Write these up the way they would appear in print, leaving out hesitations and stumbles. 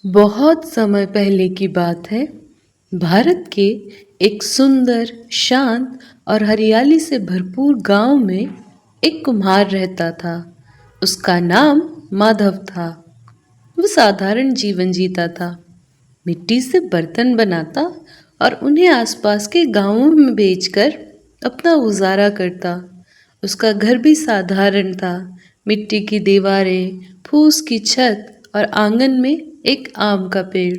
बहुत समय पहले की बात है। भारत के एक सुंदर, शांत और हरियाली से भरपूर गांव में एक कुम्हार रहता था। उसका नाम माधव था। वो साधारण जीवन जीता था। मिट्टी से बर्तन बनाता और उन्हें आसपास के गांवों में बेचकर अपना गुजारा करता। उसका घर भी साधारण था। मिट्टी की दीवारें, फूस की छत और आंगन में एक आम का पेड़।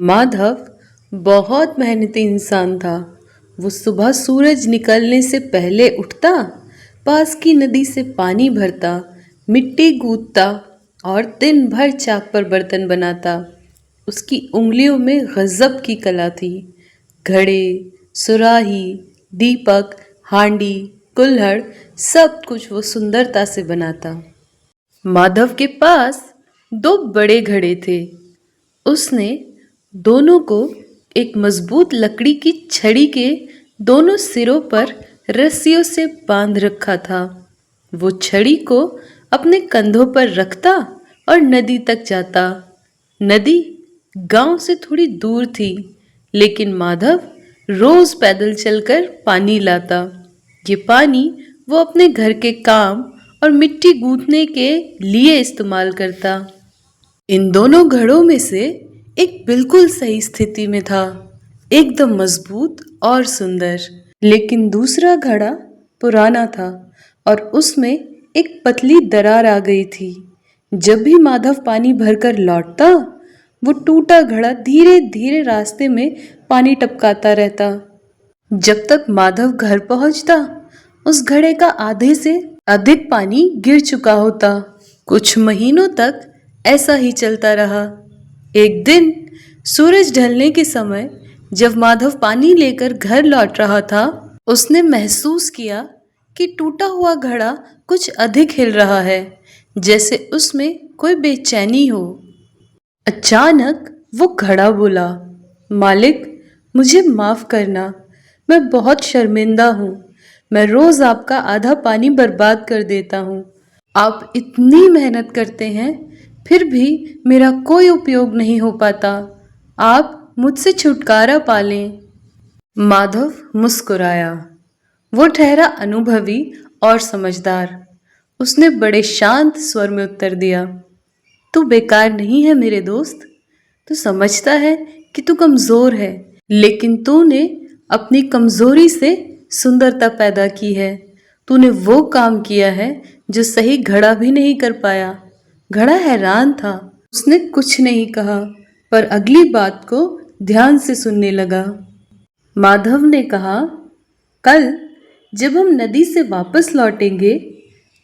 माधव बहुत मेहनती इंसान था। वो सुबह सूरज निकलने से पहले उठता, पास की नदी से पानी भरता, मिट्टी गूंथता और दिन भर चाक पर बर्तन बनाता। उसकी उंगलियों में गजब की कला थी। घड़े, सुराही, दीपक, हांडी, कुल्हड़, सब कुछ वो सुंदरता से बनाता। माधव के पास दो बड़े घड़े थे। उसने दोनों को एक मजबूत लकड़ी की छड़ी के दोनों सिरों पर रस्सियों से बांध रखा था। वो छड़ी को अपने कंधों पर रखता और नदी तक जाता। नदी गांव से थोड़ी दूर थी, लेकिन माधव रोज पैदल चलकर पानी लाता। ये पानी वो अपने घर के काम और मिट्टी गूंथने के लिए इस्तेमाल करता। इन दोनों घड़ों में से एक बिल्कुल सही स्थिति में था, एकदम मजबूत और सुंदर। लेकिन दूसरा घड़ा पुराना था और उसमें एक पतली दरार आ गई थी। जब भी माधव पानी भरकर लौटता, वो टूटा घड़ा धीरे धीरे रास्ते में पानी टपकाता रहता। जब तक माधव घर पहुंचता, उस घड़े का आधे से अधिक पानी गिर चुका होता। कुछ महीनों तक ऐसा ही चलता रहा। एक दिन सूरज ढलने के समय जब माधव पानी लेकर घर लौट रहा था, उसने महसूस किया कि टूटा हुआ घड़ा कुछ अधिक हिल रहा है, जैसे उसमें कोई बेचैनी हो। अचानक वो घड़ा बोला, मालिक, मुझे माफ करना। मैं बहुत शर्मिंदा हूँ। मैं रोज आपका आधा पानी बर्बाद कर देता हूँ। आप इतनी मेहनत करते हैं, फिर भी मेरा कोई उपयोग नहीं हो पाता। आप मुझसे छुटकारा पालें। माधव मुस्कुराया। वो ठहरा अनुभवी और समझदार। उसने बड़े शांत स्वर में उत्तर दिया, तू बेकार नहीं है मेरे दोस्त। तू समझता है कि तू कमजोर है, लेकिन तूने अपनी कमजोरी से सुंदरता पैदा की है। तूने वो काम किया है जो सही घड़ा भी नहीं कर पाया। घड़ा हैरान था। उसने कुछ नहीं कहा, पर अगली बात को ध्यान से सुनने लगा। माधव ने कहा, कल जब हम नदी से वापस लौटेंगे,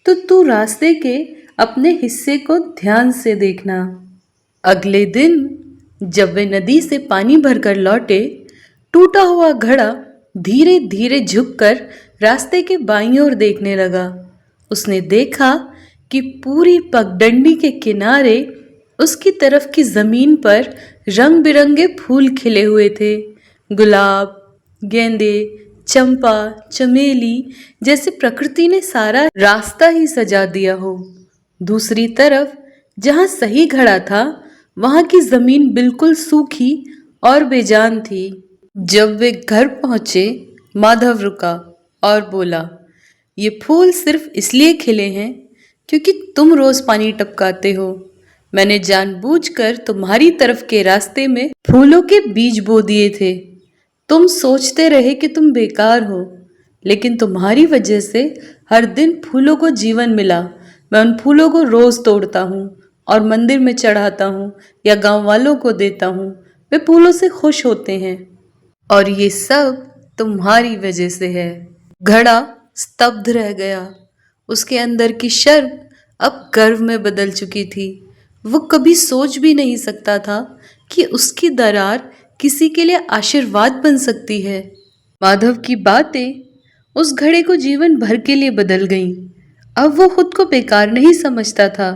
तो तू रास्ते के अपने हिस्से को ध्यान से देखना। अगले दिन जब वे नदी से पानी भरकर लौटे, टूटा हुआ घड़ा धीरे धीरे झुककर रास्ते के बाईं ओर देखने लगा। उसने देखा कि पूरी पगडंडी के किनारे उसकी तरफ की जमीन पर रंग बिरंगे फूल खिले हुए थे। गुलाब, गेंदे, चंपा, चमेली, जैसे प्रकृति ने सारा रास्ता ही सजा दिया हो। दूसरी तरफ जहां सही घड़ा था, वहां की जमीन बिल्कुल सूखी और बेजान थी। जब वे घर पहुंचे, माधव रुका और बोला, ये फूल सिर्फ इसलिए खिले हैं क्योंकि तुम रोज पानी टपकाते हो। मैंने जानबूझकर तुम्हारी तरफ के रास्ते में फूलों के बीज बो दिए थे। तुम सोचते रहे कि तुम बेकार हो, लेकिन तुम्हारी वजह से हर दिन फूलों को जीवन मिला। मैं उन फूलों को रोज तोड़ता हूँ और मंदिर में चढ़ाता हूँ या गांव वालों को देता हूँ। वे फूलों से खुश होते हैं, और ये सब तुम्हारी वजह से है। घड़ा स्तब्ध रह गया। उसके अंदर की शर्म अब गर्व में बदल चुकी थी। वो कभी सोच भी नहीं सकता था कि उसकी दरार किसी के लिए आशीर्वाद बन सकती है। माधव की बातें उस घड़े को जीवन भर के लिए बदल गईं। अब वो खुद को बेकार नहीं समझता था।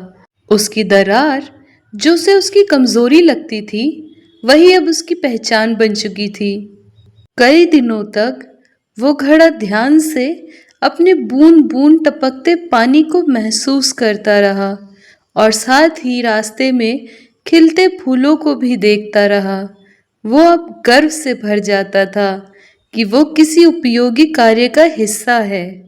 उसकी दरार, जो उसे उसकी कमजोरी लगती थी, वही अब उसकी पहचान बन चुकी थी। कई दिनों तक वो घड़ा ध्यान से अपने बूंद बूंद टपकते पानी को महसूस करता रहा, और साथ ही रास्ते में खिलते फूलों को भी देखता रहा। वो अब गर्व से भर जाता था कि वो किसी उपयोगी कार्य का हिस्सा है।